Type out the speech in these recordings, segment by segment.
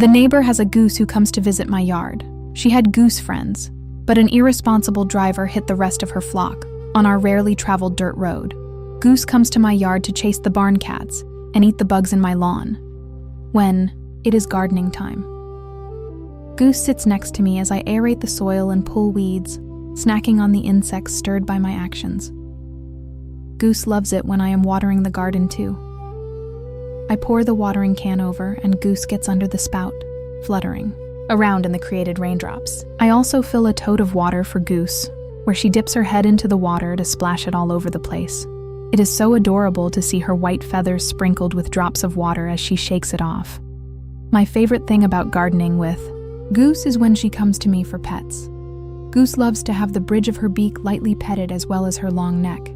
The neighbor has a goose who comes to visit my yard. She had goose friends, but an irresponsible driver hit the rest of her flock on our rarely traveled dirt road. Goose comes to my yard to chase the barn cats and eat the bugs in my lawn when it is gardening time. Goose sits next to me as I aerate the soil and pull weeds, snacking on the insects stirred by my actions. Goose loves it when I am watering the garden too. I pour the watering can over and Goose gets under the spout, fluttering around in the created raindrops. I also fill a tote of water for Goose, where she dips her head into the water to splash it all over the place. It is so adorable to see her white feathers sprinkled with drops of water as she shakes it off. My favorite thing about gardening with Goose is when she comes to me for pets. Goose loves to have the bridge of her beak lightly petted as well as her long neck.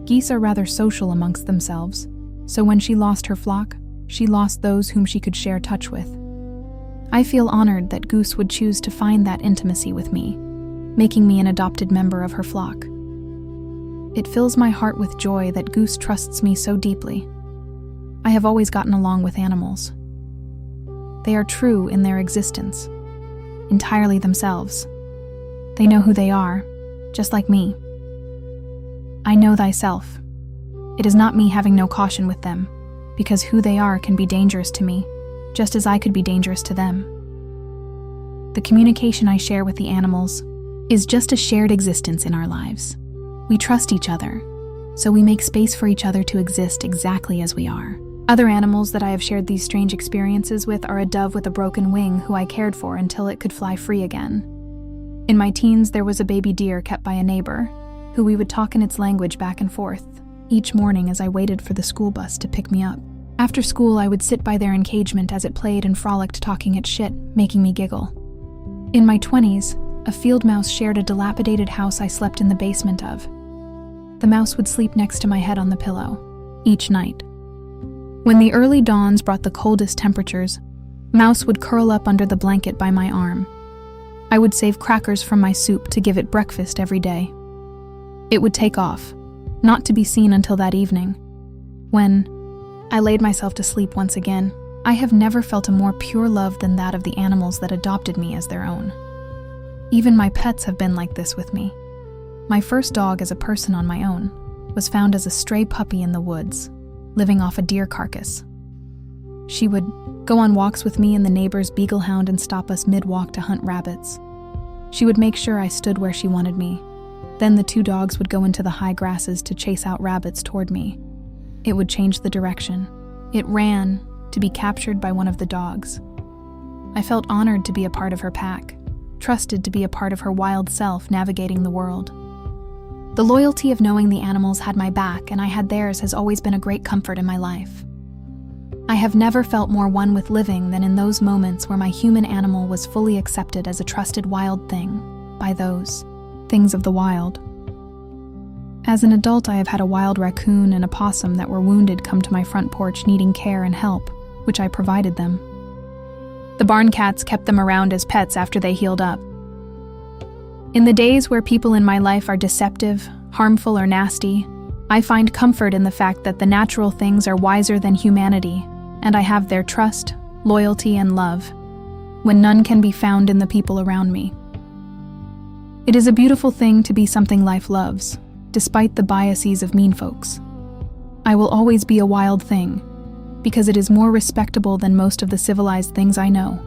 Geese are rather social amongst themselves, so when she lost her flock, she lost those whom she could share touch with. I feel honored that Goose would choose to find that intimacy with me, making me an adopted member of her flock. It fills my heart with joy that Goose trusts me so deeply. I have always gotten along with animals. They are true in their existence, entirely themselves. They know who they are, just like me. I know thyself. It is not me having no caution with them, because who they are can be dangerous to me, just as I could be dangerous to them. The communication I share with the animals is just a shared existence in our lives. We trust each other, so we make space for each other to exist exactly as we are. Other animals that I have shared these strange experiences with are a dove with a broken wing who I cared for until it could fly free again. In my teens, there was a baby deer kept by a neighbor, who we would talk in its language back and forth, each morning as I waited for the school bus to pick me up. After school, I would sit by their encagement as it played and frolicked talking its shit, making me giggle. In my 20s, a field mouse shared a dilapidated house I slept in the basement of. The mouse would sleep next to my head on the pillow, each night. When the early dawns brought the coldest temperatures, Mouse would curl up under the blanket by my arm. I would save crackers from my soup to give it breakfast every day. It would take off, not to be seen until that evening. When I laid myself to sleep once again, I have never felt a more pure love than that of the animals that adopted me as their own. Even my pets have been like this with me. My first dog as a person on my own was found as a stray puppy in the woods, living off a deer carcass. She would go on walks with me and the neighbor's beaglehound and stop us mid-walk to hunt rabbits. She would make sure I stood where she wanted me. Then the two dogs would go into the high grasses to chase out rabbits toward me. It would change the direction. It ran to be captured by one of the dogs. I felt honored to be a part of her pack, trusted to be a part of her wild self navigating the world. The loyalty of knowing the animals had my back and I had theirs has always been a great comfort in my life. I have never felt more one with living than in those moments where my human animal was fully accepted as a trusted wild thing by those things of the wild. As an adult, I have had a wild raccoon and a possum that were wounded come to my front porch needing care and help, which I provided them. The barn cats kept them around as pets after they healed up. In the days where people in my life are deceptive, harmful, or nasty, I find comfort in the fact that the natural things are wiser than humanity, and I have their trust, loyalty, and love, when none can be found in the people around me. It is a beautiful thing to be something life loves, despite the biases of mean folks. I will always be a wild thing, because it is more respectable than most of the civilized things I know.